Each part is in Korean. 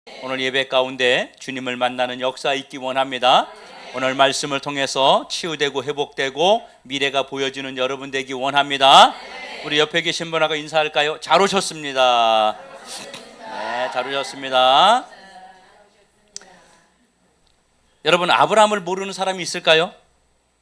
오늘 예배 가운데 주님을 만나는 역사 있기 원합니다. 오늘 말씀을 통해서 치유되고 회복되고 미래가 보여지는 여러분 되기 원합니다. 우리 옆에 계신 분하고 인사할까요? 잘 오셨습니다. 네, 잘 오셨습니다. 여러분, 아브라함을 모르는 사람이 있을까요?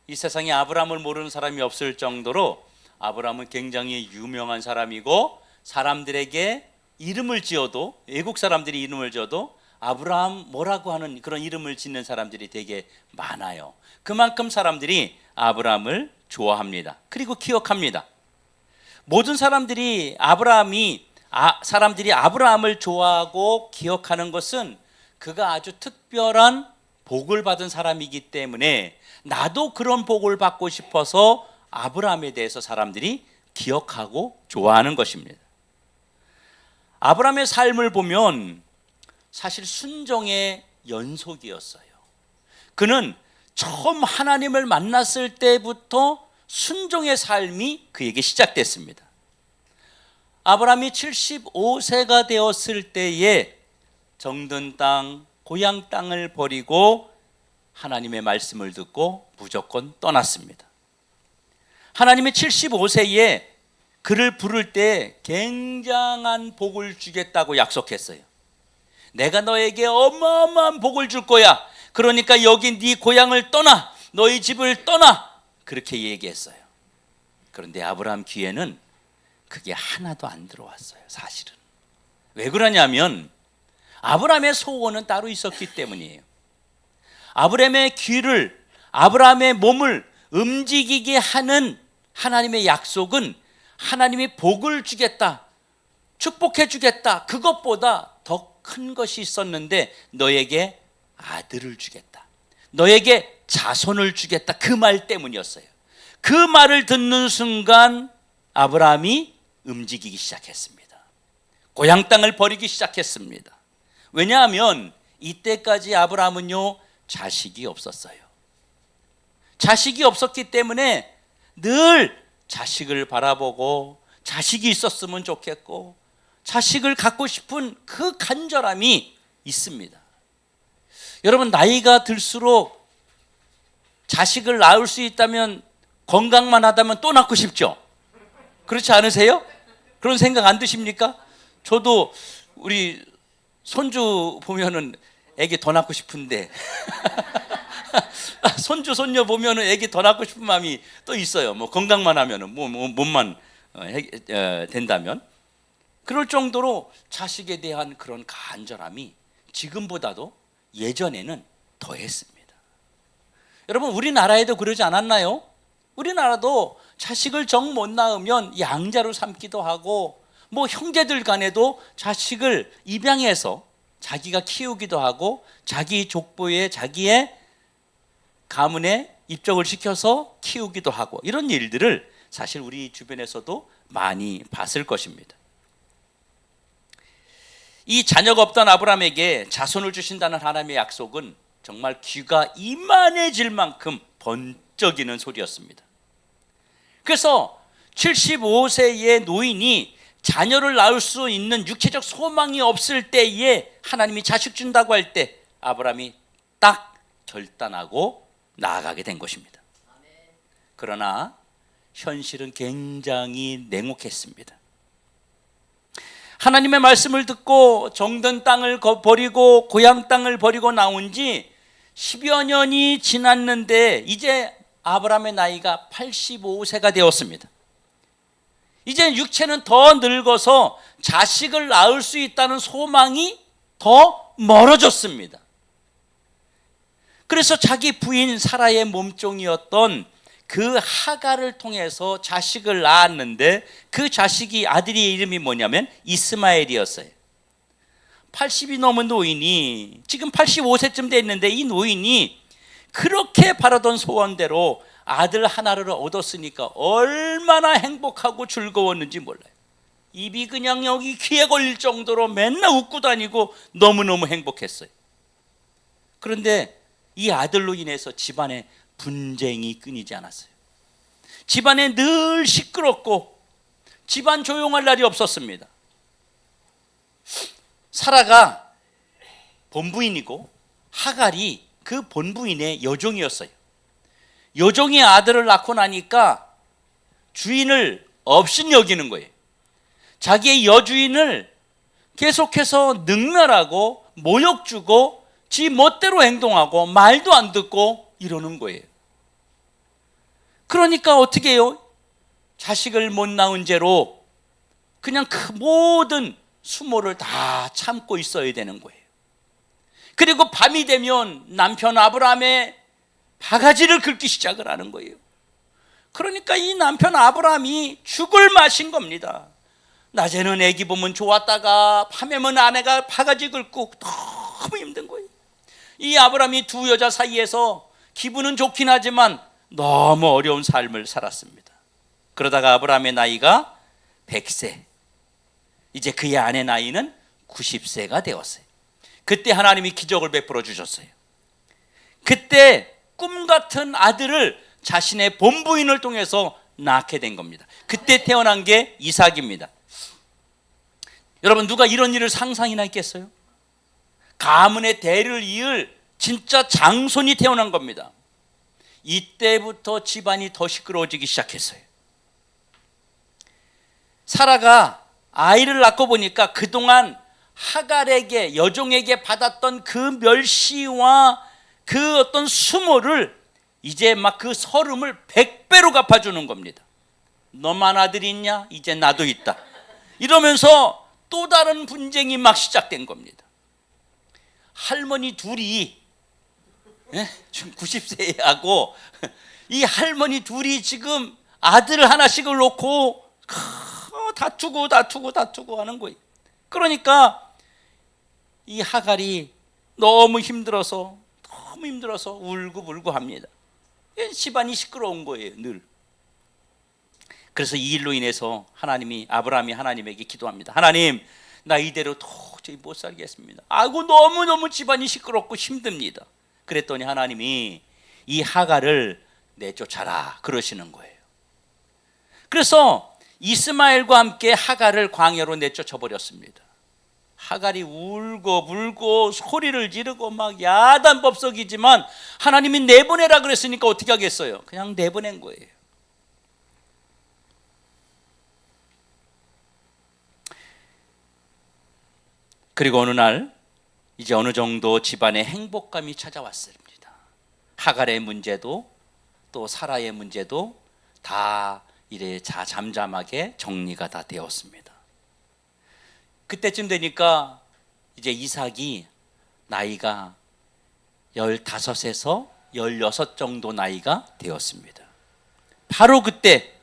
이 세상에 아브라함을 모르는 사람이 없을 정도로 아브라함은 굉장히 유명한 사람이고, 사람들에게 이름을 지어도, 외국 사람들이 이름을 지어도 아브라함 뭐라고 하는 그런 이름을 짓는 사람들이 되게 많아요. 그만큼 사람들이 아브라함을 좋아합니다. 그리고 기억합니다. 모든 사람들이 아브라함을 좋아하고 기억하는 것은 그가 아주 특별한 복을 받은 사람이기 때문에 나도 그런 복을 받고 싶어서 아브라함에 대해서 사람들이 기억하고 좋아하는 것입니다. 아브라함의 삶을 보면 사실 순종의 연속이었어요. 그는 처음 하나님을 만났을 때부터 순종의 삶이 그에게 시작됐습니다. 아브라함이 75세가 되었을 때에 정든 땅, 고향 땅을 버리고 하나님의 말씀을 듣고 무조건 떠났습니다. 하나님이 75세에 그를 부를 때 굉장한 복을 주겠다고 약속했어요. 내가 너에게 어마어마한 복을 줄 거야. 그러니까 여기 네 고향을 떠나, 너희 집을 떠나, 그렇게 얘기했어요. 그런데 아브라함 귀에는 그게 하나도 안 들어왔어요. 사실은. 왜 그러냐면 아브라함의 소원은 따로 있었기 때문이에요. 아브라함의 귀를, 아브라함의 몸을 움직이게 하는 하나님의 약속은 하나님이 복을 주겠다, 축복해 주겠다, 그것보다 더 큰 것이 있었는데 너에게 아들을 주겠다, 너에게 자손을 주겠다, 그 말 때문이었어요. 그 말을 듣는 순간 아브라함이 움직이기 시작했습니다. 고향 땅을 버리기 시작했습니다. 왜냐하면 이때까지 아브라함은요, 자식이 없었어요. 자식이 없었기 때문에 늘 자식을 바라보고 자식이 있었으면 좋겠고 자식을 갖고 싶은 그 간절함이 있습니다. 여러분, 나이가 들수록 자식을 낳을 수 있다면, 건강만 하다면 또 낳고 싶죠? 그렇지 않으세요? 그런 생각 안 드십니까? 저도 우리 손주 보면은 애기 더 낳고 싶은데 손주 손녀 보면은 애기 더 낳고 싶은 마음이 또 있어요. 뭐 건강만 하면은, 몸만 된다면. 그럴 정도로 자식에 대한 그런 간절함이 지금보다도 예전에는 더했습니다. 여러분, 우리나라에도 그러지 않았나요? 우리나라도 자식을 정 못 낳으면 양자로 삼기도 하고, 뭐 형제들 간에도 자식을 입양해서 자기가 키우기도 하고, 자기 족보에, 자기의 가문에 입적을 시켜서 키우기도 하고, 이런 일들을 사실 우리 주변에서도 많이 봤을 것입니다. 이 자녀가 없던 아브라함에게 자손을 주신다는 하나님의 약속은 정말 귀가 이만해질 만큼 번쩍이는 소리였습니다. 그래서 75세의 노인이 자녀를 낳을 수 있는 육체적 소망이 없을 때에 하나님이 자식 준다고 할 때 아브라함이 딱 결단하고 나아가게 된 것입니다. 그러나 현실은 굉장히 냉혹했습니다. 하나님의 말씀을 듣고 정든 땅을 버리고 고향 땅을 버리고 나온 지 10여 년이 지났는데 이제 아브라함의 나이가 85세가 되었습니다. 이제 육체는 더 늙어서 자식을 낳을 수 있다는 소망이 더 멀어졌습니다. 그래서 자기 부인 사라의 몸종이었던 그 하갈을 통해서 자식을 낳았는데, 그 자식이, 아들의 이름이 뭐냐면 이스마엘이었어요. 80이 넘은 노인이, 지금 85세쯤 됐는데 이 노인이 그렇게 바라던 소원대로 아들 하나를 얻었으니까 얼마나 행복하고 즐거웠는지 몰라요. 입이 그냥 여기 귀에 걸릴 정도로 맨날 웃고 다니고 너무너무 행복했어요. 그런데 이 아들로 인해서 집안에 분쟁이 끊이지 않았어요. 집안에 늘 시끄럽고 집안 조용할 날이 없었습니다. 사라가 본부인이고 하갈이 그 본부인의 여종이었어요. 여종이 아들을 낳고 나니까 주인을 없인 여기는 거예요. 자기의 여주인을 계속해서 능멸하고 모욕 주고 지 멋대로 행동하고 말도 안 듣고 이러는 거예요. 그러니까 어떻게 해요? 자식을 못 낳은 죄로 그냥 그 모든 수모를 다 참고 있어야 되는 거예요. 그리고 밤이 되면 남편 아브라함의 바가지를 긁기 시작을 하는 거예요. 그러니까 이 남편 아브라함이 죽을 맛인 겁니다. 낮에는 애기 보면 좋았다가 밤에는 아내가 바가지 긁고 너무 힘든 거예요. 이 아브라함이 두 여자 사이에서 기분은 좋긴 하지만 너무 어려운 삶을 살았습니다. 그러다가 아브라함의 나이가 100세, 이제 그의 아내 나이는 90세가 되었어요. 그때 하나님이 기적을 베풀어 주셨어요. 그때 꿈 같은 아들을 자신의 본부인을 통해서 낳게 된 겁니다. 그때 태어난 게 이삭입니다. 여러분, 누가 이런 일을 상상이나 했겠어요? 가문의 대를 이을 진짜 장손이 태어난 겁니다. 이때부터 집안이 더 시끄러워지기 시작했어요. 사라가 아이를 낳고 보니까 그동안 하갈에게, 여종에게 받았던 그 멸시와 그 어떤 수모를 이제 막 그 서름을 100배로 갚아주는 겁니다. 너만 아들이 있냐? 이제 나도 있다. 이러면서 또 다른 분쟁이 막 시작된 겁니다. 할머니 둘이 지금 90세하고 이 할머니 둘이 지금 아들 하나씩을 놓고 다투고 하는 거예요. 그러니까 이 하갈이 너무 힘들어서 울고불고 합니다. 집안이 시끄러운 거예요, 늘. 그래서 이 일로 인해서 아브라함이 하나님에게 기도합니다. 하나님, 나 이대로 도저히 못 살겠습니다. 아이고, 너무너무 집안이 시끄럽고 힘듭니다. 그랬더니 하나님이 이 하갈을 내쫓아라 그러시는 거예요. 그래서 이스마엘과 함께 하갈을 광야로 내쫓아 버렸습니다. 하갈이 울고불고 소리를 지르고 막 야단법석이지만 하나님이 내보내라 그랬으니까 어떻게 하겠어요? 그냥 내보낸 거예요. 그리고 어느 날 이제 어느 정도 집안에 행복감이 찾아왔습니다. 하갈의 문제도 또 사라의 문제도 다 이래 잠잠하게 정리가 다 되었습니다. 그때쯤 되니까 이제 이삭이 나이가 15에서 16 정도 나이가 되었습니다. 바로 그때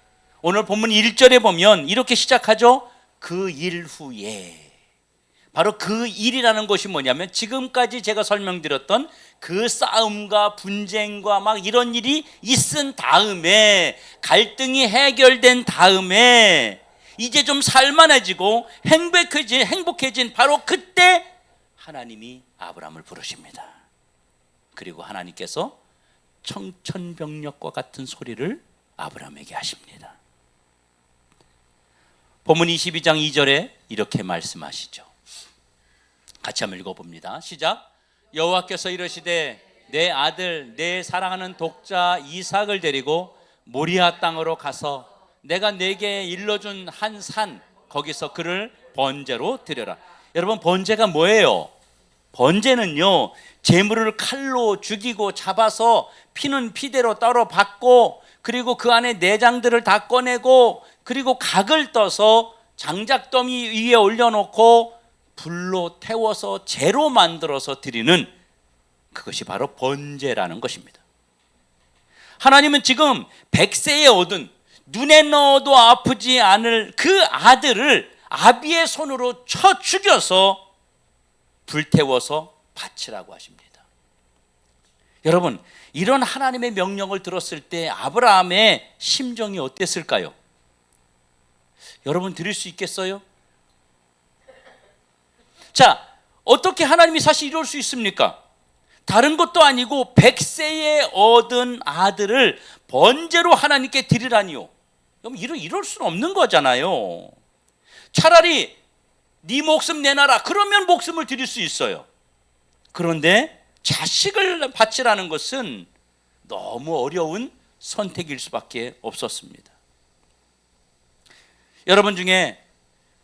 오늘 본문 1절에 보면 이렇게 시작하죠. 그 일 후에. 바로 그 일이라는 것이 뭐냐면 지금까지 제가 설명드렸던 그 싸움과 분쟁과 막 이런 일이 있은 다음에, 갈등이 해결된 다음에 이제 좀 살만해지고 행복해진 바로 그때 하나님이 아브라함을 부르십니다. 그리고 하나님께서 청천벽력과 같은 소리를 아브라함에게 하십니다. 본문 22장 2절에 이렇게 말씀하시죠. 같이 한번 읽어봅니다. 시작. 여호와께서 이르시되 내 아들 내 사랑하는 독자 이삭을 데리고 모리아 땅으로 가서 내가 내게 일러준 한 산 거기서 그를 번제로 드려라. 여러분, 번제가 뭐예요? 번제는요, 제물을 칼로 죽이고 잡아서 피는 피대로 따로 받고 그리고 그 안에 내장들을 다 꺼내고 그리고 각을 떠서 장작더미 위에 올려놓고 불로 태워서 재로 만들어서 드리는, 그것이 바로 번제라는 것입니다. 하나님은 지금 100세에 얻은 눈에 넣어도 아프지 않을 그 아들을 아비의 손으로 쳐 죽여서 불태워서 바치라고 하십니다. 여러분, 이런 하나님의 명령을 들었을 때 아브라함의 심정이 어땠을까요? 여러분, 들을 수 있겠어요? 자, 어떻게 하나님이 사실 이럴 수 있습니까? 다른 것도 아니고 100세에 얻은 아들을 번제로 하나님께 드리라니요. 이럴 수는 없는 거잖아요. 차라리 네 목숨 내놔라, 그러면 목숨을 드릴 수 있어요. 그런데 자식을 바치라는 것은 너무 어려운 선택일 수밖에 없었습니다. 여러분 중에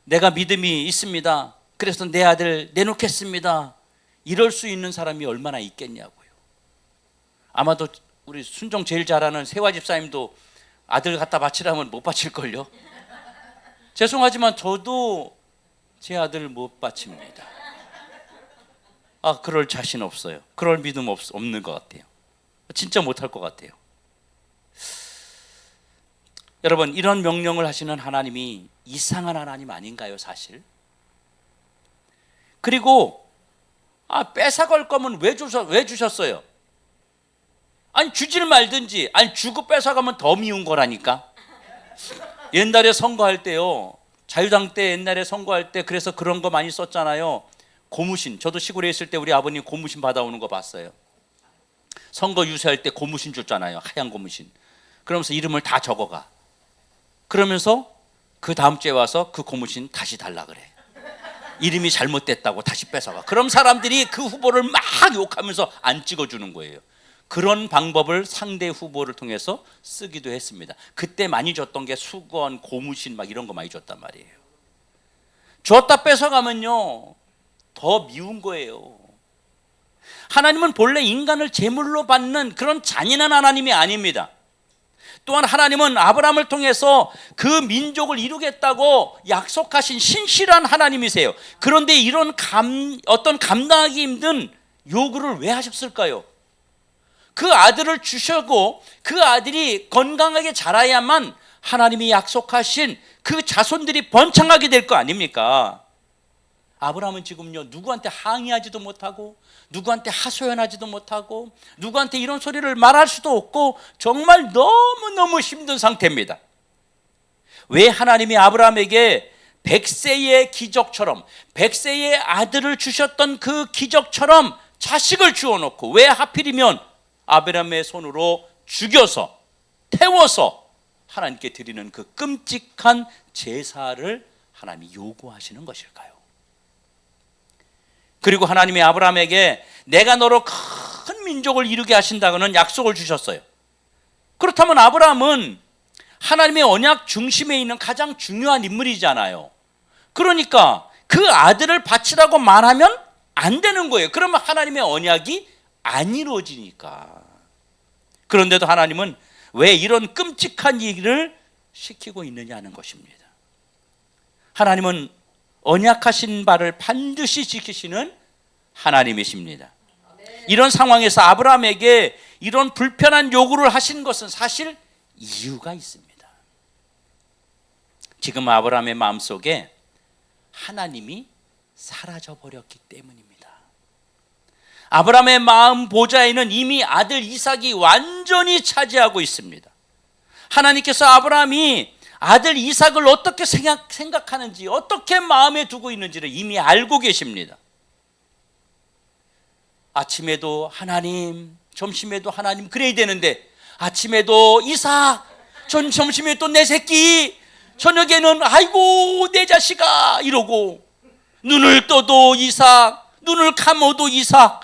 내가 믿음이 있습니다, 그래서 내 아들 내놓겠습니다, 이럴 수 있는 사람이 얼마나 있겠냐고요. 아마도 우리 순종 제일 잘하는 세화 집사님도 아들 갖다 바치라면 못 바칠걸요. 죄송하지만 저도 제 아들 못 바칩니다. 그럴 자신 없어요. 그럴 믿음 없는 것 같아요. 진짜 못할 것 같아요. 여러분, 이런 명령을 하시는 하나님이 이상한 하나님 아닌가요, 사실? 그리고 뺏어갈 거면 왜 주셨어요? 아니, 주질 말든지, 아니 주고 뺏어가면 더 미운 거라니까. 옛날에 선거할 때요, 자유당 때 옛날에 선거할 때 그래서 그런 거 많이 썼잖아요. 고무신, 저도 시골에 있을 때 우리 아버님 고무신 받아오는 거 봤어요. 선거 유세할 때 고무신 줬잖아요, 하얀 고무신. 그러면서 이름을 다 적어가. 그러면서 그 다음 주에 와서 그 고무신 다시 달라 그래. 이름이 잘못됐다고 다시 뺏어가. 그럼 사람들이 그 후보를 막 욕하면서 안 찍어주는 거예요. 그런 방법을 상대 후보를 통해서 쓰기도 했습니다. 그때 많이 줬던 게 수건, 고무신 막 이런 거 많이 줬단 말이에요. 줬다 뺏어가면요 더 미운 거예요. 하나님은 본래 인간을 제물로 받는 그런 잔인한 하나님이 아닙니다. 또한 하나님은 아브라함을 통해서 그 민족을 이루겠다고 약속하신 신실한 하나님이세요. 그런데 이런 어떤 감당하기 힘든 요구를 왜 하셨을까요? 그 아들을 주셨고 그 아들이 건강하게 자라야만 하나님이 약속하신 그 자손들이 번창하게 될 거 아닙니까? 아브라함은 지금요 누구한테 항의하지도 못하고 누구한테 하소연하지도 못하고 누구한테 이런 소리를 말할 수도 없고 정말 너무너무 힘든 상태입니다. 왜 하나님이 아브라함에게 100세의 기적처럼 100세의 아들을 주셨던 그 기적처럼 자식을 주어놓고 왜 하필이면 아브라함의 손으로 죽여서 태워서 하나님께 드리는 그 끔찍한 제사를 하나님이 요구하시는 것일까요? 그리고 하나님이 아브라함에게 내가 너로 큰 민족을 이루게 하신다고는 약속을 주셨어요. 그렇다면 아브라함은 하나님의 언약 중심에 있는 가장 중요한 인물이잖아요. 그러니까 그 아들을 바치라고 말하면 안 되는 거예요. 그러면 하나님의 언약이 안 이루어지니까. 그런데도 하나님은 왜 이런 끔찍한 일을 시키고 있느냐는 것입니다. 하나님은 언약하신 바를 반드시 지키시는 하나님이십니다. 이런 상황에서 아브라함에게 이런 불편한 요구를 하신 것은 사실 이유가 있습니다. 지금 아브라함의 마음속에 하나님이 사라져버렸기 때문입니다. 아브라함의 마음 보좌에는 이미 아들 이삭이 완전히 차지하고 있습니다. 하나님께서 아브라함이 아들 이삭을 어떻게 생각하는지 어떻게 마음에 두고 있는지를 이미 알고 계십니다. 아침에도 하나님, 점심에도 하나님 그래야 되는데 아침에도 이삭, 점심에 또 내 새끼, 저녁에는 아이고 내 자식아 이러고 눈을 떠도 이삭, 눈을 감아도 이삭.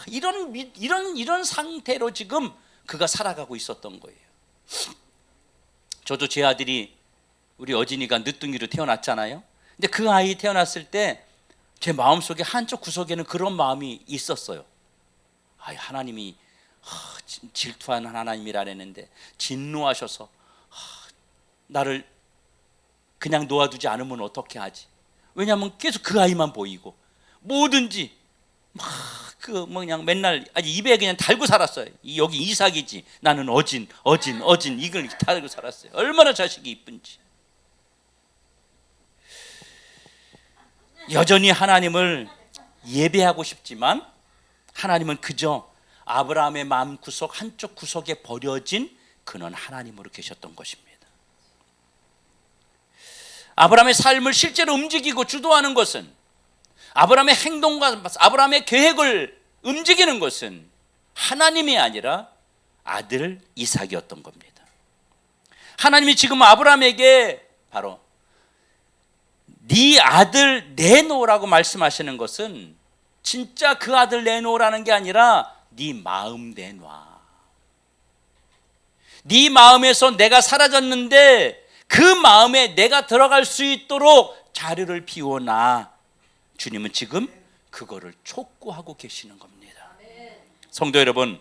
이런 상태로 지금 그가 살아가고 있었던 거예요. 저도 제 아들이 우리 어진이가 늦둥이로 태어났잖아요. 근데 그 아이 태어났을 때 제 마음속에 한쪽 구석에는 그런 마음이 있었어요. 하나님이 질투하는 하나님이라 했는데 진노하셔서 나를 그냥 놓아두지 않으면 어떻게 하지? 왜냐하면 계속 그 아이만 보이고 뭐든지 그냥 맨날 입에 그냥 달고 살았어요. 여기 이삭이지, 나는 어진 이걸 달고 살았어요. 얼마나 자식이 이쁜지. 여전히 하나님을 예배하고 싶지만 하나님은 그저 아브라함의 마음구석 한쪽 구석에 버려진 그는 하나님으로 계셨던 것입니다. 아브라함의 삶을 실제로 움직이고 주도하는 것은, 아브라함의 행동과 아브라함의 계획을 움직이는 것은 하나님이 아니라 아들 이삭이었던 겁니다. 하나님이 지금 아브라함에게 바로 네 아들 내놓으라고 말씀하시는 것은 진짜 그 아들 내놓으라는 게 아니라 네 마음 내놔. 네 마음에서 내가 사라졌는데 그 마음에 내가 들어갈 수 있도록 자리를 비워놔. 주님은 지금 그거를 촉구하고 계시는 겁니다. 성도 여러분,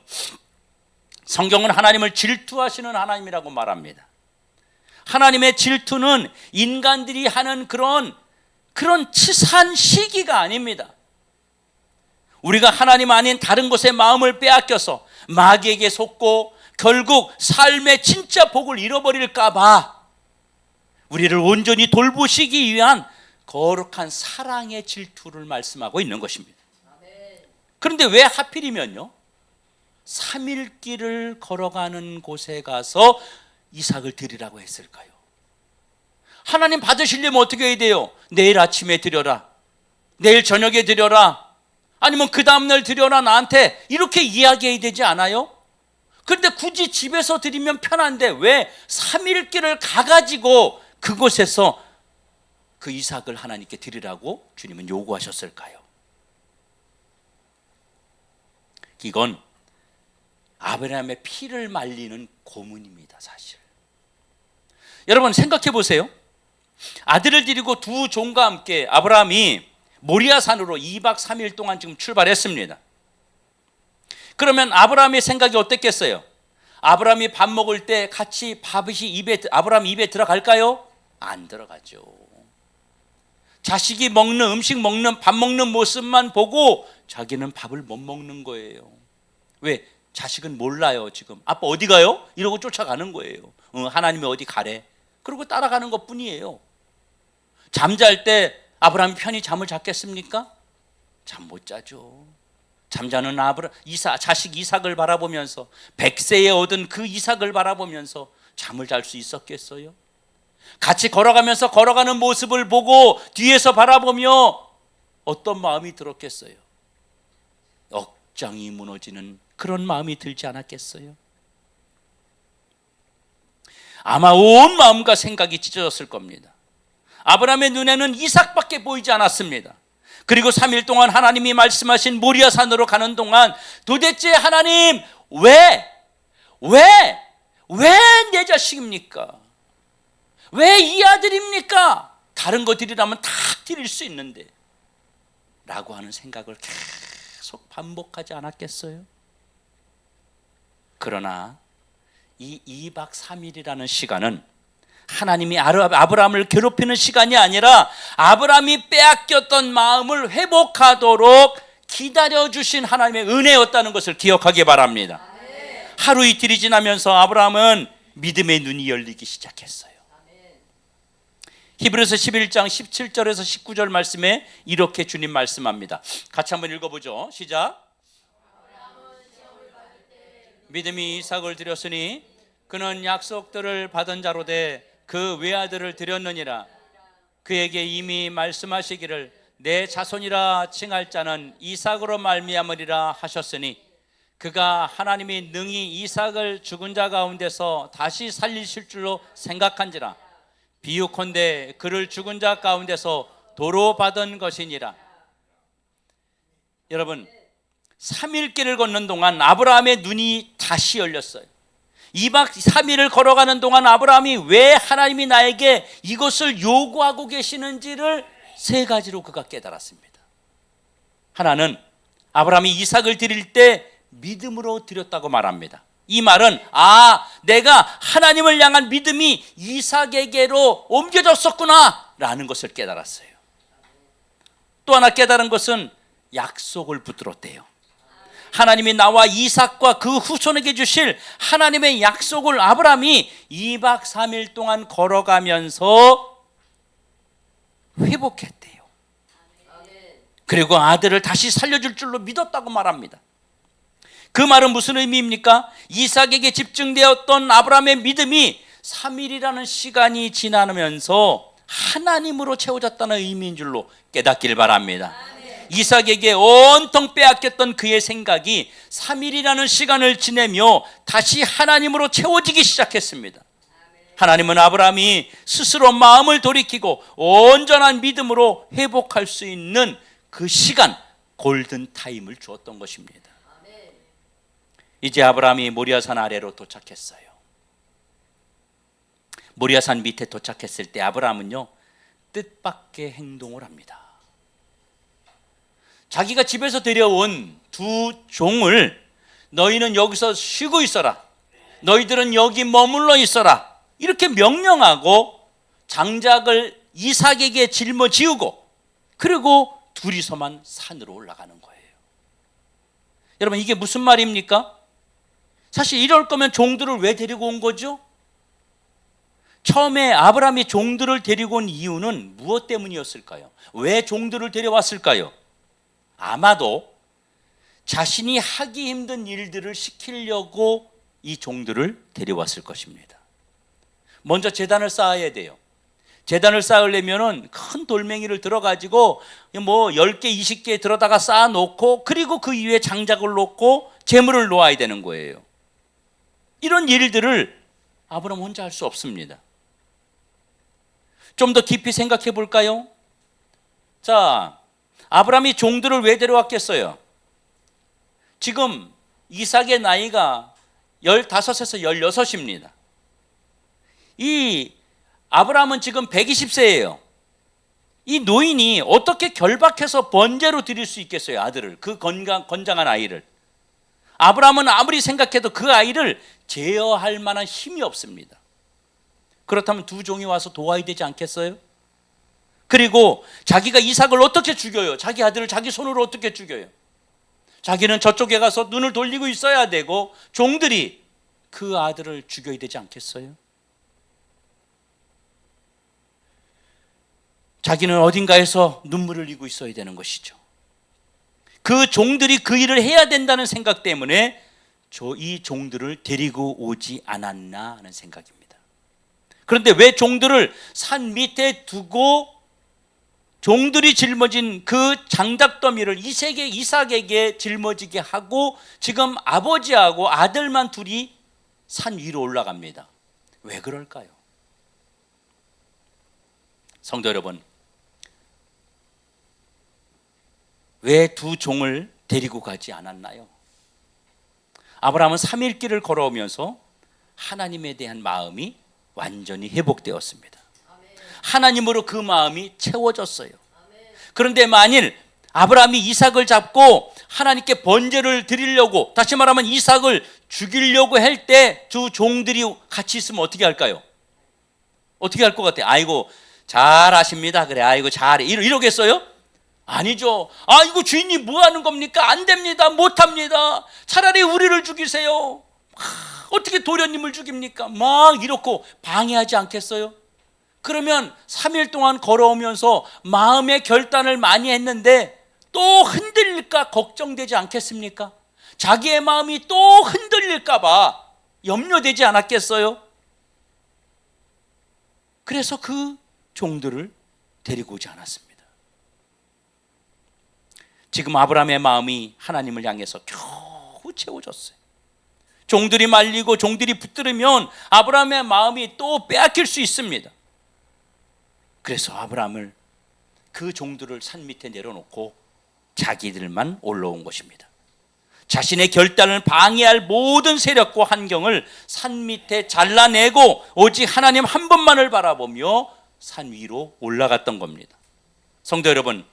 성경은 하나님을 질투하시는 하나님이라고 말합니다. 하나님의 질투는 인간들이 하는 그런 치사한 시기가 아닙니다. 우리가 하나님 아닌 다른 곳에 마음을 빼앗겨서 마귀에게 속고 결국 삶의 진짜 복을 잃어버릴까 봐 우리를 온전히 돌보시기 위한 거룩한 사랑의 질투를 말씀하고 있는 것입니다. 그런데 왜 하필이면요 3일 길을 걸어가는 곳에 가서 이삭을 드리라고 했을까요? 하나님 받으시려면 어떻게 해야 돼요? 내일 아침에 드려라, 내일 저녁에 드려라, 아니면 그 다음날 드려라, 나한테 이렇게 이야기해야 되지 않아요? 그런데 굳이 집에서 드리면 편한데 왜 3일 길을 가가지고 그곳에서 그 이삭을 하나님께 드리라고 주님은 요구하셨을까요? 이건 아브라함의 피를 말리는 고문입니다. 사실 여러분 생각해 보세요. 아들을 데리고 두 종과 함께 아브라함이 모리아 산으로 2박 3일 동안 지금 출발했습니다. 그러면 아브라함의 생각이 어땠겠어요? 아브라함이 밥 먹을 때 같이 밥이 아브라함 입에 들어갈까요? 안 들어가죠. 자식이 먹는 음식 먹는 밥 먹는 모습만 보고 자기는 밥을 못 먹는 거예요. 왜? 자식은 몰라요. 지금 아빠 어디 가요? 이러고 쫓아가는 거예요. 하나님이 어디 가래? 그러고 따라가는 것뿐이에요. 잠잘 때 아브라함이 편히 잠을 잤겠습니까? 잠 못 자죠. 잠자는 자식 이삭을 바라보면서 100세에 얻은 그 이삭을 바라보면서 잠을 잘 수 있었겠어요? 같이 걸어가면서 걸어가는 모습을 보고 뒤에서 바라보며 어떤 마음이 들었겠어요? 억장이 무너지는 그런 마음이 들지 않았겠어요? 아마 온 마음과 생각이 찢어졌을 겁니다. 아브라함의 눈에는 이삭밖에 보이지 않았습니다. 그리고 3일 동안 하나님이 말씀하신 모리아 산으로 가는 동안 도대체 하나님 왜 내 자식입니까? 왜 이 아들입니까? 다른 거 드리라면 다 드릴 수 있는데 라고 하는 생각을 계속 반복하지 않았겠어요? 그러나 이 2박 3일이라는 시간은 하나님이 아브라함을 괴롭히는 시간이 아니라 아브라함이 빼앗겼던 마음을 회복하도록 기다려주신 하나님의 은혜였다는 것을 기억하기 바랍니다. 하루 이틀이 지나면서 아브라함은 믿음의 눈이 열리기 시작했어요. 히브리서 11장 17절에서 19절 말씀에 이렇게 주님 말씀합니다. 같이 한번 읽어보죠. 시작. 믿음이 이삭을 드렸으니 그는 약속들을 받은 자로 돼 그 외아들을 드렸느니라. 그에게 이미 말씀하시기를 내 자손이라 칭할 자는 이삭으로 말미암으리라 하셨으니 그가 하나님이 능히 이삭을 죽은 자 가운데서 다시 살리실 줄로 생각한지라. 비유컨대 그를 죽은 자 가운데서 도로 받은 것이니라. 여러분 3일 길을 걷는 동안 아브라함의 눈이 다시 열렸어요. 2박 3일을 걸어가는 동안 아브라함이 왜 하나님이 나에게 이것을 요구하고 계시는지를 세 가지로 그가 깨달았습니다. 하나는 아브라함이 이삭을 드릴 때 믿음으로 드렸다고 말합니다. 이 말은 내가 하나님을 향한 믿음이 이삭에게로 옮겨졌었구나 라는 것을 깨달았어요. 또 하나 깨달은 것은 약속을 붙들었대요. 하나님이 나와 이삭과 그 후손에게 주실 하나님의 약속을 아브라함이 2박 3일 동안 걸어가면서 회복했대요. 그리고 아들을 다시 살려줄 줄로 믿었다고 말합니다. 그 말은 무슨 의미입니까? 이삭에게 집중되었던 아브라함의 믿음이 3일이라는 시간이 지나면서 하나님으로 채워졌다는 의미인 줄로 깨닫길 바랍니다. 이삭에게 온통 빼앗겼던 그의 생각이 3일이라는 시간을 지내며 다시 하나님으로 채워지기 시작했습니다. 하나님은 아브라함이 스스로 마음을 돌이키고 온전한 믿음으로 회복할 수 있는 그 시간, 골든 타임을 주었던 것입니다. 이제 아브라함이 모리아산 아래로 도착했어요. 모리아산 밑에 도착했을 때 아브라함은요, 뜻밖의 행동을 합니다. 자기가 집에서 데려온 두 종을 너희는 여기서 쉬고 있어라, 너희들은 여기 머물러 있어라, 이렇게 명령하고 장작을 이삭에게 짊어지우고 그리고 둘이서만 산으로 올라가는 거예요. 여러분, 이게 무슨 말입니까? 사실 이럴 거면 종들을 왜 데리고 온 거죠? 처음에 아브라함이 종들을 데리고 온 이유는 무엇 때문이었을까요? 왜 종들을 데려왔을까요? 아마도 자신이 하기 힘든 일들을 시키려고 이 종들을 데려왔을 것입니다. 먼저 제단을 쌓아야 돼요. 제단을 쌓으려면 큰 돌멩이를 들어가지고 뭐 10개, 20개 들어다가 쌓아놓고 그리고 그 위에 장작을 놓고 재물을 놓아야 되는 거예요. 이런 일들을 아브라함 혼자 할 수 없습니다. 좀 더 깊이 생각해 볼까요? 자, 아브라함이 종들을 왜 데려왔겠어요? 지금 이삭의 나이가 15에서 16입니다. 이 아브라함은 지금 120세예요. 이 노인이 어떻게 결박해서 번제로 드릴 수 있겠어요? 아들을, 그 건장한 아이를. 아브라함은 아무리 생각해도 그 아이를 제어할 만한 힘이 없습니다. 그렇다면 두 종이 와서 도와야 되지 않겠어요? 그리고 자기가 이삭을 어떻게 죽여요? 자기 아들을 자기 손으로 어떻게 죽여요? 자기는 저쪽에 가서 눈을 돌리고 있어야 되고 종들이 그 아들을 죽여야 되지 않겠어요? 자기는 어딘가에서 눈물을 흘리고 있어야 되는 것이죠. 그 종들이 그 일을 해야 된다는 생각 때문에 이 종들을 데리고 오지 않았나 하는 생각입니다. 그런데 왜 종들을 산 밑에 두고 종들이 짊어진 그 장작더미를 이삭에게 짊어지게 하고 지금 아버지하고 아들만 둘이 산 위로 올라갑니다. 왜 그럴까요? 성도 여러분, 왜 두 종을 데리고 가지 않았나요? 아브라함은 3일 길을 걸어오면서 하나님에 대한 마음이 완전히 회복되었습니다. 하나님으로 그 마음이 채워졌어요. 그런데 만일 아브라함이 이삭을 잡고 하나님께 번제를 드리려고, 다시 말하면 이삭을 죽이려고 할 때 두 종들이 같이 있으면 어떻게 할까요? 어떻게 할 것 같아요? 아이고 잘하십니다. 그래, 아이고 잘해. 이러겠어요? 아니죠. 아이고 주인님 뭐 하는 겁니까? 안 됩니다. 못합니다. 차라리 우리를 죽이세요. 어떻게 도련님을 죽입니까? 막 이렇고 방해하지 않겠어요? 그러면 3일 동안 걸어오면서 마음의 결단을 많이 했는데 또 흔들릴까 걱정되지 않겠습니까? 자기의 마음이 또 흔들릴까 봐 염려되지 않았겠어요? 그래서 그 종들을 데리고 오지 않았습니다. 지금 아브라함의 마음이 하나님을 향해서 겨우 채워졌어요. 종들이 말리고 종들이 붙들으면 아브라함의 마음이 또 빼앗길 수 있습니다. 그래서 아브라함을, 그 종들을 산 밑에 내려놓고 자기들만 올라온 것입니다. 자신의 결단을 방해할 모든 세력과 환경을 산 밑에 잘라내고 오직 하나님 한 분만을 바라보며 산 위로 올라갔던 겁니다. 성도 여러분,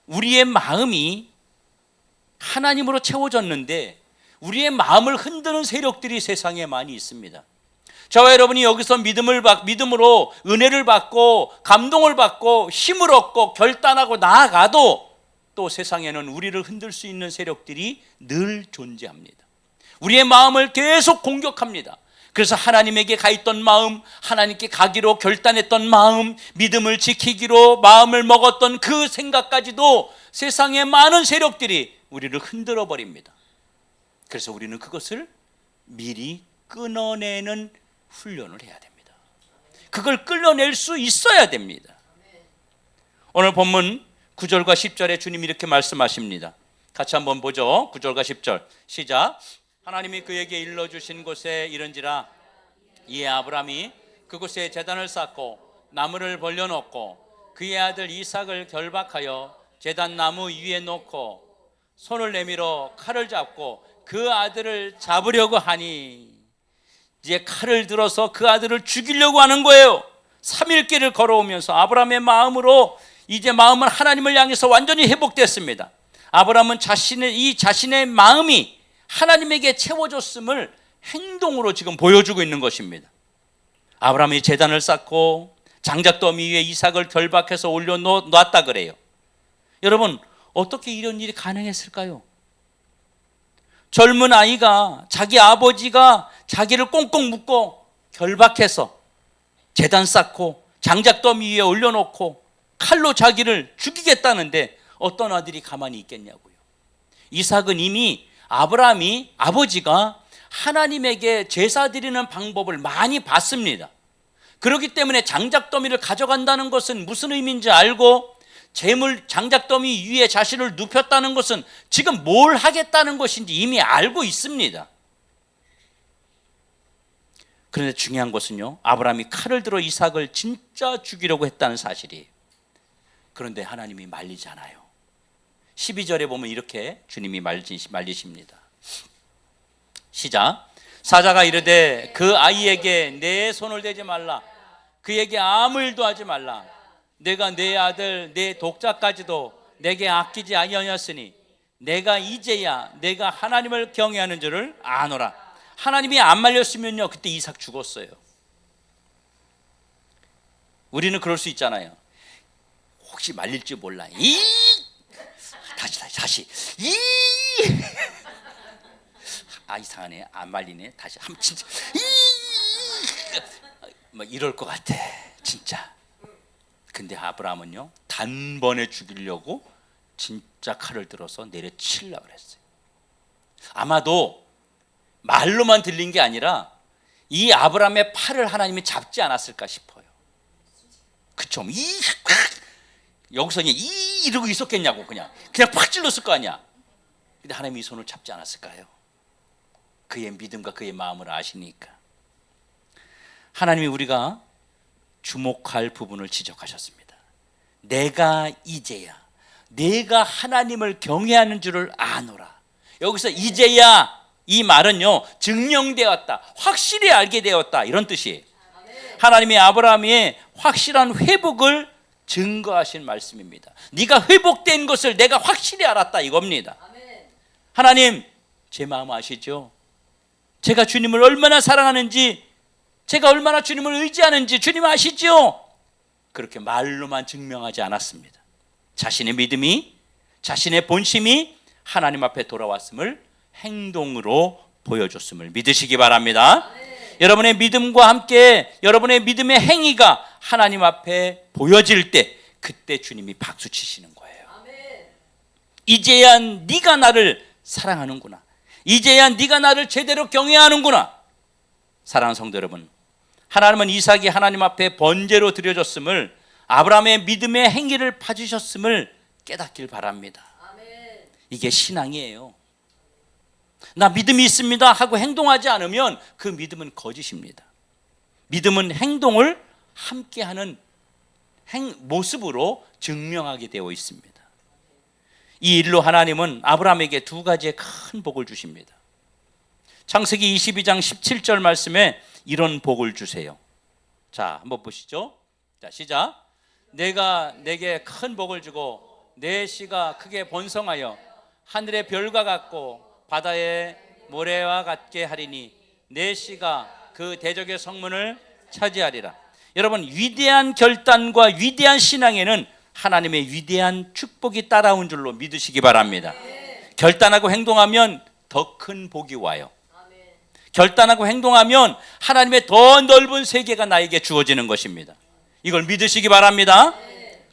우리의 마음이 하나님으로 채워졌는데 우리의 마음을 흔드는 세력들이 세상에 많이 있습니다. 저와 여러분이 여기서 믿음으로 은혜를 받고 감동을 받고 힘을 얻고 결단하고 나아가도 또 세상에는 우리를 흔들 수 있는 세력들이 늘 존재합니다. 우리의 마음을 계속 공격합니다. 그래서 하나님에게 가 있던 마음, 하나님께 가기로 결단했던 마음, 믿음을 지키기로 마음을 먹었던 그 생각까지도 세상의 많은 세력들이 우리를 흔들어 버립니다. 그래서 우리는 그것을 미리 끊어내는 훈련을 해야 됩니다. 그걸 끌어낼 수 있어야 됩니다. 오늘 본문 9절과 10절에 주님이 이렇게 말씀하십니다. 같이 한번 보죠. 9절과 10절 시작. 하나님이 그에게 일러주신 곳에 이른지라 이에 아브라함이 그곳에 제단을 쌓고 나무를 벌려놓고 그의 아들 이삭을 결박하여 제단 나무 위에 놓고 손을 내밀어 칼을 잡고 그 아들을 잡으려고 하니, 이제 칼을 들어서 그 아들을 죽이려고 하는 거예요. 3일 길을 걸어오면서 아브라함의 마음으로 이제 마음은 하나님을 향해서 완전히 회복됐습니다. 아브라함은 자신의 마음이 하나님에게 채워졌음을 행동으로 지금 보여주고 있는 것입니다. 아브라함이 제단을 쌓고 장작더미 위에 이삭을 결박해서 올려놓았다 그래요. 여러분, 어떻게 이런 일이 가능했을까요? 젊은 아이가 자기 아버지가 자기를 꽁꽁 묶고 결박해서 제단 쌓고 장작더미 위에 올려놓고 칼로 자기를 죽이겠다는데 어떤 아들이 가만히 있겠냐고요. 이삭은 이미 아브라함이 아버지가 하나님에게 제사 드리는 방법을 많이 봤습니다. 그렇기 때문에 장작더미를 가져간다는 것은 무슨 의미인지 알고, 장작더미 위에 자신을 눕혔다는 것은 지금 뭘 하겠다는 것인지 이미 알고 있습니다. 그런데 중요한 것은요, 아브라함이 칼을 들어 이삭을 진짜 죽이려고 했다는 사실이에요. 그런데 하나님이 말리잖아요. 12절에 보면 이렇게 주님이 말리십니다. 시작. 사자가 이르되 그 아이에게 내 손을 대지 말라. 그에게 아무 일도 하지 말라. 내가 내 아들 내 독자까지도 내게 아끼지 아니하였으니 내가 이제야 내가 하나님을 경외하는 줄을 아노라. 하나님이 안 말렸으면요, 그때 이삭 죽었어요. 우리는 그럴 수 있잖아요. 혹시 말릴지 몰라. 다시. 이상하네. 안 말리네. 다시 한번 진짜. 막 이럴 것 같아. 진짜. 근데 아브라함은요, 단번에 죽이려고 진짜 칼을 들어서 내려치려고 그랬어요. 아마도 말로만 들린 게 아니라 이 아브라함의 팔을 하나님이 잡지 않았을까 싶어요. 그쵸? 여기서 그냥 이러고 있었겠냐고. 그냥 팍 찔렀을 거 아니야. 근데 하나님이 이 손을 잡지 않았을까요? 그의 믿음과 그의 마음을 아시니까. 하나님이 우리가 주목할 부분을 지적하셨습니다. 내가 이제야 내가 하나님을 경외하는 줄을 아노라. 여기서 이제야, 이 말은요, 증명되었다, 확실히 알게 되었다, 이런 뜻이에요. 하나님이 아브라함의 확실한 회복을 증거하신 말씀입니다. 네가 회복된 것을 내가 확실히 알았다, 이겁니다. 하나님, 제 마음 아시죠? 제가 주님을 얼마나 사랑하는지, 제가 얼마나 주님을 의지하는지 주님 아시죠? 그렇게 말로만 증명하지 않았습니다. 자신의 믿음이, 자신의 본심이 하나님 앞에 돌아왔음을 행동으로 보여줬음을 믿으시기 바랍니다. 여러분의 믿음과 함께 여러분의 믿음의 행위가 하나님 앞에 보여질 때, 그때 주님이 박수 치시는 거예요. 이제야 네가 나를 사랑하는구나. 이제야 네가 나를 제대로 경외하는구나. 사랑하는 성도 여러분, 하나님은 이삭이 하나님 앞에 번제로 드려졌음을, 아브라함의 믿음의 행위를 봐주셨음을 깨닫길 바랍니다. 이게 신앙이에요. 나 믿음이 있습니다 하고 행동하지 않으면 그 믿음은 거짓입니다. 믿음은 행동을 함께하는 모습으로 증명하게 되어 있습니다. 이 일로 하나님은 아브라함에게 두 가지의 큰 복을 주십니다. 창세기 22장 17절 말씀에 이런 복을 주세요. 자, 한번 보시죠. 자, 시작. 내가 내게 큰 복을 주고 내 씨가 크게 번성하여 하늘의 별과 같고 바다의 모래와 같게 하리니 내 씨가 그 대적의 성문을 차지하리라. 여러분, 위대한 결단과 위대한 신앙에는 하나님의 위대한 축복이 따라온 줄로 믿으시기 바랍니다. 결단하고 행동하면 더 큰 복이 와요. 결단하고 행동하면 하나님의 더 넓은 세계가 나에게 주어지는 것입니다. 이걸 믿으시기 바랍니다.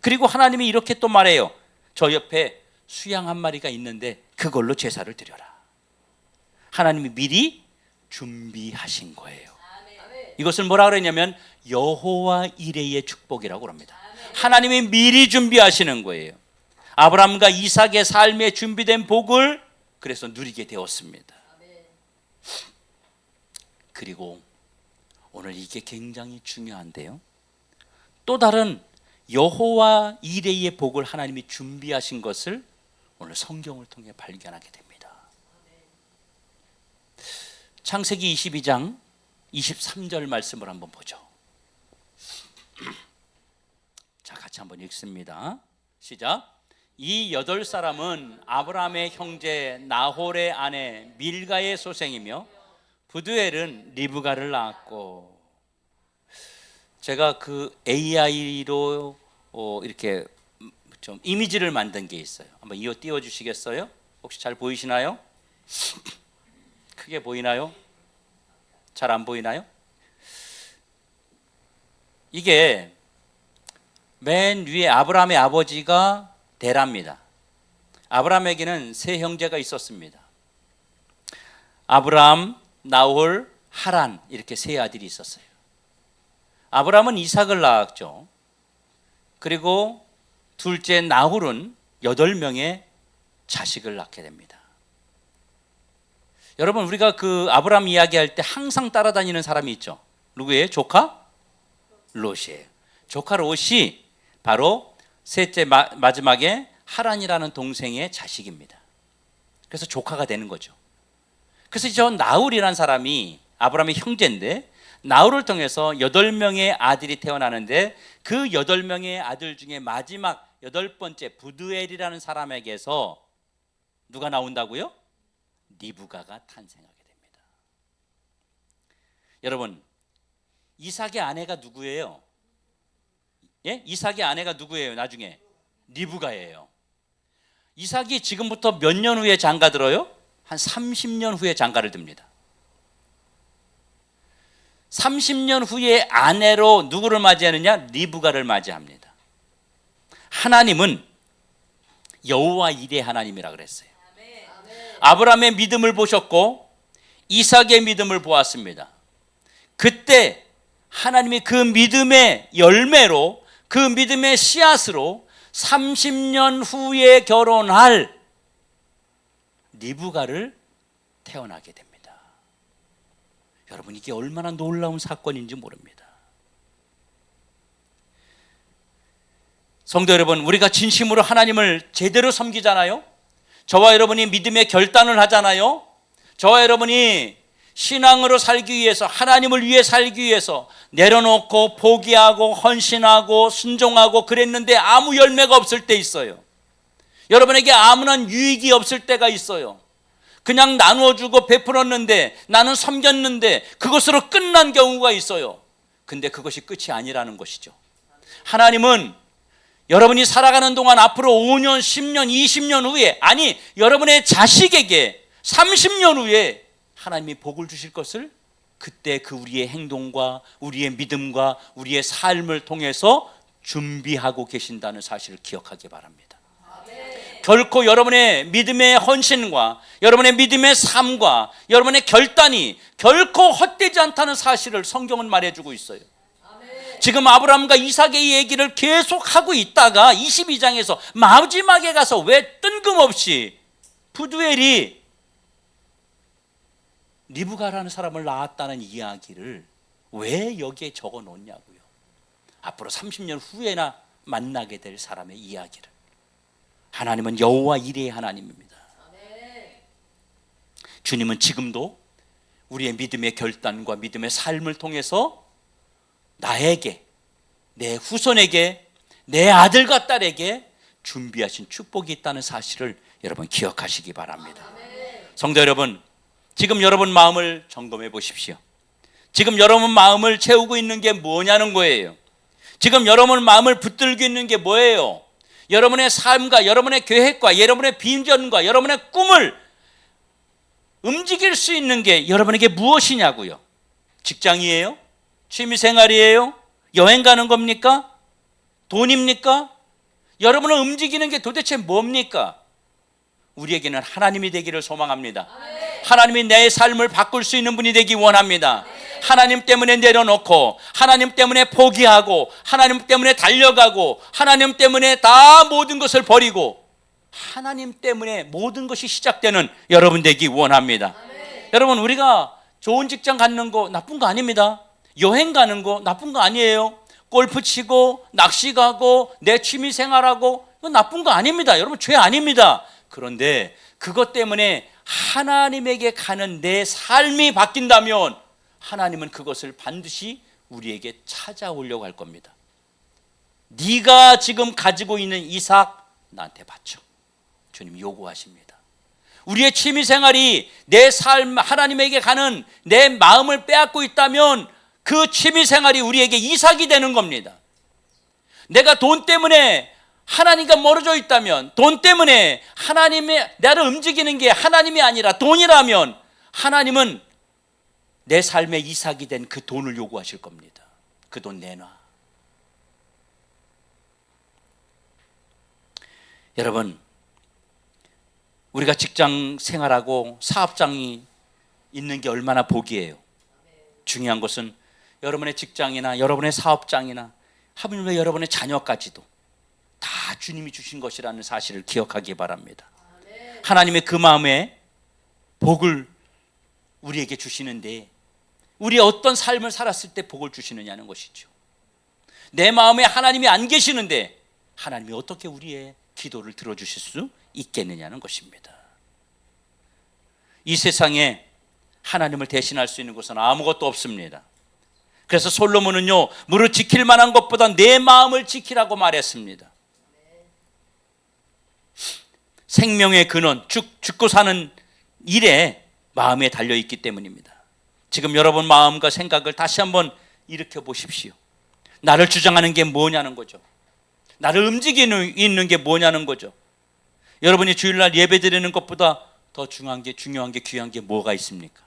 그리고 하나님이 이렇게 또 말해요. 저 옆에 수양 한 마리가 있는데 그걸로 제사를 드려라. 하나님이 미리 준비하신 거예요. 이것을 뭐라 그러냐면 여호와 이레의 축복이라고 합니다. 하나님이 미리 준비하시는 거예요. 아브라함과 이삭의 삶에 준비된 복을 그래서 누리게 되었습니다. 그리고 오늘 이게 굉장히 중요한데요, 또 다른 여호와 이레의 복을 하나님이 준비하신 것을 오늘 성경을 통해 발견하게 됩니다. 창세기 22장 23절 말씀을 한번 보죠. 자, 같이 한번 읽습니다. 시작. 이 8사람은 아브라함의 형제 나홀의 아내 밀가의 소생이며 부두엘은 리브가를 낳았고. 제가 그 AI로 이렇게 좀 이미지를 만든 게 있어요. 한번 이어 띄워 주시겠어요? 혹시 잘 보이시나요? 크게 보이나요? 잘 안 보이나요? 이게 맨 위에 아브라함의 아버지가 데라입니다. 아브라함에게는 세 형제가 있었습니다. 아브라함, 나홀, 하란, 이렇게 세 아들이 있었어요. 아브라함은 이삭을 낳았죠. 그리고 둘째 나홀은 8명의 자식을 낳게 됩니다. 여러분, 우리가 그 아브라함 이야기할 때 항상 따라다니는 사람이 있죠. 누구예요? 조카? 롯이에요. 조카 롯이 바로 셋째 마지막에 하란이라는 동생의 자식입니다. 그래서 조카가 되는 거죠. 그래서 저 나홀이라는 사람이 아브라함의 형제인데, 나홀을 통해서 8명의 아들이 태어나는데, 그 8명의 아들 중에 마지막 8번째 부두엘이라는 사람에게서 누가 나온다고요? 리브가가 탄생하게 됩니다. 여러분, 이삭의 아내가 누구예요? 예? 이삭의 아내가 누구예요? 나중에 리브가예요. 이삭이 지금부터 몇 년 후에 장가 들어요? 한 30년 후에 장가를 듭니다. 30년 후에 아내로 누구를 맞이하느냐? 리브가를 맞이합니다. 하나님은 여호와 이레 하나님이라 그랬어요. 아브라함의 믿음을 보셨고 이삭의 믿음을 보았습니다. 그때 하나님이 그 믿음의 열매로, 그 믿음의 씨앗으로 30년 후에 결혼할 리브가를 태어나게 됩니다. 여러분, 이게 얼마나 놀라운 사건인지 모릅니다. 성도 여러분, 우리가 진심으로 하나님을 제대로 섬기잖아요. 저와 여러분이 믿음의 결단을 하잖아요. 저와 여러분이 신앙으로 살기 위해서, 하나님을 위해 살기 위해서 내려놓고 포기하고 헌신하고 순종하고 그랬는데 아무 열매가 없을 때 있어요. 여러분에게 아무런 유익이 없을 때가 있어요. 그냥 나누어주고 베풀었는데, 나는 섬겼는데 그것으로 끝난 경우가 있어요. 근데 그것이 끝이 아니라는 것이죠. 하나님은 여러분이 살아가는 동안 앞으로 5년, 10년, 20년 후에, 아니 여러분의 자식에게 30년 후에 하나님이 복을 주실 것을 그때 그 우리의 행동과 우리의 믿음과 우리의 삶을 통해서 준비하고 계신다는 사실을 기억하기 바랍니다. 결코 여러분의 믿음의 헌신과 여러분의 믿음의 삶과 여러분의 결단이 결코 헛되지 않다는 사실을 성경은 말해주고 있어요. 지금 아브라함과 이삭의 얘기를 계속하고 있다가 22장에서 마지막에 가서 왜 뜬금없이 부두엘이 리브가라는 사람을 낳았다는 이야기를 왜 여기에 적어 놓냐고요. 앞으로 30년 후에나 만나게 될 사람의 이야기를. 하나님은 여호와 이레의 하나님입니다. 주님은 지금도 우리의 믿음의 결단과 믿음의 삶을 통해서 나에게, 내 후손에게, 내 아들과 딸에게 준비하신 축복이 있다는 사실을 여러분 기억하시기 바랍니다. 성도 여러분, 지금 여러분 마음을 점검해 보십시오. 지금 여러분 마음을 채우고 있는 게 뭐냐는 거예요. 지금 여러분 마음을 붙들고 있는 게 뭐예요? 여러분의 삶과 여러분의 계획과 여러분의 비전과 여러분의 꿈을 움직일 수 있는 게 여러분에게 무엇이냐고요. 직장이에요? 취미생활이에요? 여행 가는 겁니까? 돈입니까? 여러분을 움직이는 게 도대체 뭡니까? 우리에게는 하나님이 되기를 소망합니다. 하나님이 내 삶을 바꿀 수 있는 분이 되기 원합니다. 하나님 때문에 내려놓고, 하나님 때문에 포기하고, 하나님 때문에 달려가고, 하나님 때문에 다 모든 것을 버리고 하나님 때문에 모든 것이 시작되는 여러분 되기 원합니다. 여러분, 우리가 좋은 직장 갖는 거 나쁜 거 아닙니다. 여행 가는 거 나쁜 거 아니에요. 골프 치고 낚시 가고 내 취미 생활하고 이건 나쁜 거 아닙니다. 여러분 죄 아닙니다. 그런데 그것 때문에 하나님에게 가는 내 삶이 바뀐다면 하나님은 그것을 반드시 우리에게 찾아오려고 할 겁니다. 네가 지금 가지고 있는 이삭 나한테 바쳐. 주님 요구하십니다. 우리의 취미 생활이 내 삶 하나님에게 가는 내 마음을 빼앗고 있다면 그 취미 생활이 우리에게 이삭이 되는 겁니다. 내가 돈 때문에 하나님과 멀어져 있다면, 돈 때문에 하나님의 나를 움직이는 게 하나님이 아니라 돈이라면 하나님은 내 삶의 이삭이 된 그 돈을 요구하실 겁니다. 그 돈 내놔. 여러분, 우리가 직장 생활하고 사업장이 있는 게 얼마나 복이에요. 중요한 것은 여러분의 직장이나 여러분의 사업장이나 하물며 여러분의 자녀까지도 다 주님이 주신 것이라는 사실을 기억하기 바랍니다. 하나님의 그 마음에 복을 우리에게 주시는데 우리 어떤 삶을 살았을 때 복을 주시느냐는 것이죠. 내 마음에 하나님이 안 계시는데 하나님이 어떻게 우리의 기도를 들어주실 수 있겠느냐는 것입니다. 이 세상에 하나님을 대신할 수 있는 것은 아무것도 없습니다. 그래서 솔로몬은요, 무릇 지킬 만한 것보다 내 마음을 지키라고 말했습니다. 생명의 근원, 죽고 사는 일에 마음에 달려있기 때문입니다. 지금 여러분 마음과 생각을 다시 한번 일으켜 보십시오. 나를 주장하는 게 뭐냐는 거죠. 나를 움직이는 게 뭐냐는 거죠. 여러분이 주일날 예배 드리는 것보다 더 중요한 게 귀한 게 뭐가 있습니까?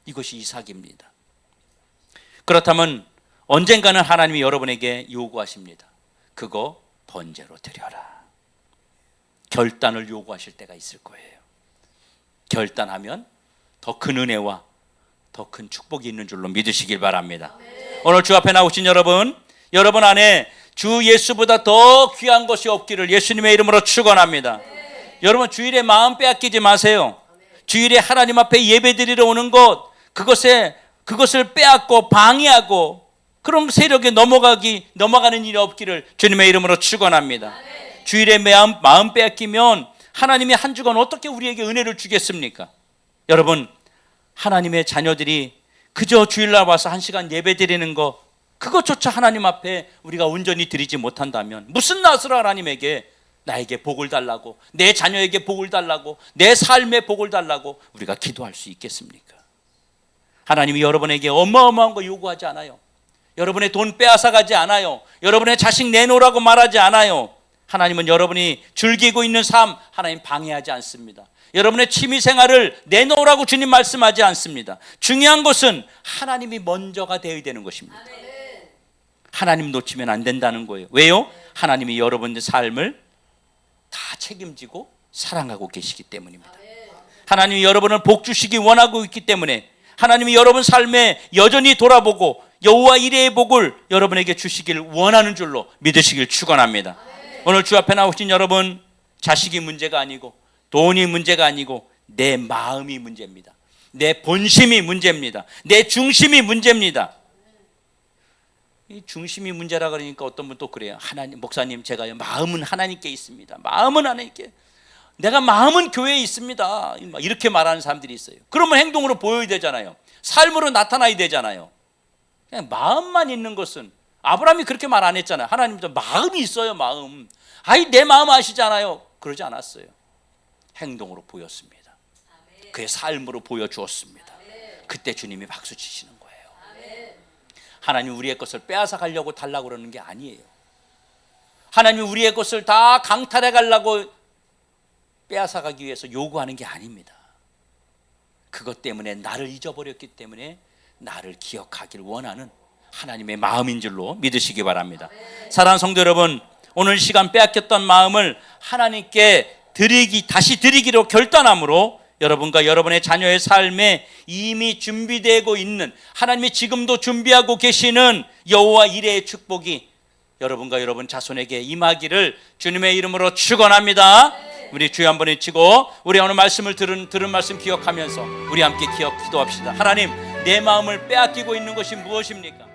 이것이 이삭입니다. 그렇다면 언젠가는 하나님이 여러분에게 요구하십니다. 그거 번제로 드려라. 결단을 요구하실 때가 있을 거예요. 결단하면 더 큰 은혜와 더 큰 축복이 있는 줄로 믿으시길 바랍니다. 오늘 주 앞에 나오신 여러분 안에 주 예수보다 더 귀한 것이 없기를 예수님의 이름으로 축원합니다. 여러분 주일에 마음 빼앗기지 마세요. 주일에 하나님 앞에 예배드리러 오는 것, 그것을 빼앗고 방해하고 그런 세력에 넘어가는 일이 없기를 주님의 이름으로 축원합니다. 주일에 마음 빼앗기면 하나님이 한 주간 어떻게 우리에게 은혜를 주겠습니까? 여러분, 하나님의 자녀들이 그저 주일날 와서 한 시간 예배드리는 것, 그것조차 하나님 앞에 우리가 온전히 드리지 못한다면 무슨 낯으로 하나님에게 나에게 복을 달라고, 내 자녀에게 복을 달라고, 내 삶에 복을 달라고 우리가 기도할 수 있겠습니까? 하나님이 여러분에게 어마어마한 거 요구하지 않아요. 여러분의 돈 빼앗아가지 않아요. 여러분의 자식 내놓으라고 말하지 않아요. 하나님은 여러분이 즐기고 있는 삶 하나님 방해하지 않습니다. 여러분의 취미 생활을 내놓으라고 주님 말씀하지 않습니다. 중요한 것은 하나님이 먼저가 되어야 되는 것입니다. 하나님 놓치면 안 된다는 거예요. 왜요? 하나님이 여러분의 삶을 다 책임지고 사랑하고 계시기 때문입니다. 하나님이 여러분을 복 주시기 원하고 있기 때문에 하나님이 여러분 삶에 여전히 돌아보고 여호와 이레의 복을 여러분에게 주시길 원하는 줄로 믿으시길 축원합니다. 오늘 주 앞에 나오신 여러분, 자식이 문제가 아니고 돈이 문제가 아니고 내 마음이 문제입니다. 내 본심이 문제입니다. 내 중심이 문제입니다. 이 중심이 문제라 그러니까 어떤 분 또 그래요. 하나님, 목사님, 제가요 마음은 하나님께 있습니다. 마음은 하나님께, 내가 마음은 교회에 있습니다. 이렇게 말하는 사람들이 있어요. 그러면 행동으로 보여야 되잖아요. 삶으로 나타나야 되잖아요. 그냥 마음만 있는 것은, 아브라함이 그렇게 말 안 했잖아요. 하나님도 마음이 있어요. 마음. 내 마음 아시잖아요. 그러지 않았어요. 행동으로 보였습니다. 그의 삶으로 보여주었습니다. 그때 주님이 박수 치시는 거예요. 하나님 우리의 것을 빼앗아 가려고 달라고 그러는 게 아니에요. 하나님 우리의 것을 다 강탈해 가려고 빼앗아 가기 위해서 요구하는 게 아닙니다. 그것 때문에 나를 잊어버렸기 때문에 나를 기억하길 원하는 하나님의 마음인 줄로 믿으시기 바랍니다. 사랑하는 성도 여러분, 오늘 시간 빼앗겼던 마음을 하나님께 다시 드리기로 결단함으로 여러분과 여러분의 자녀의 삶에 이미 준비되고 있는, 하나님이 지금도 준비하고 계시는 여호와 이레의 축복이 여러분과 여러분 자손에게 임하기를 주님의 이름으로 축원합니다. 우리 주여 한번 외치고 우리 오늘 말씀을 들은 말씀 기억하면서 우리 함께 기도합시다. 하나님, 내 마음을 빼앗기고 있는 것이 무엇입니까?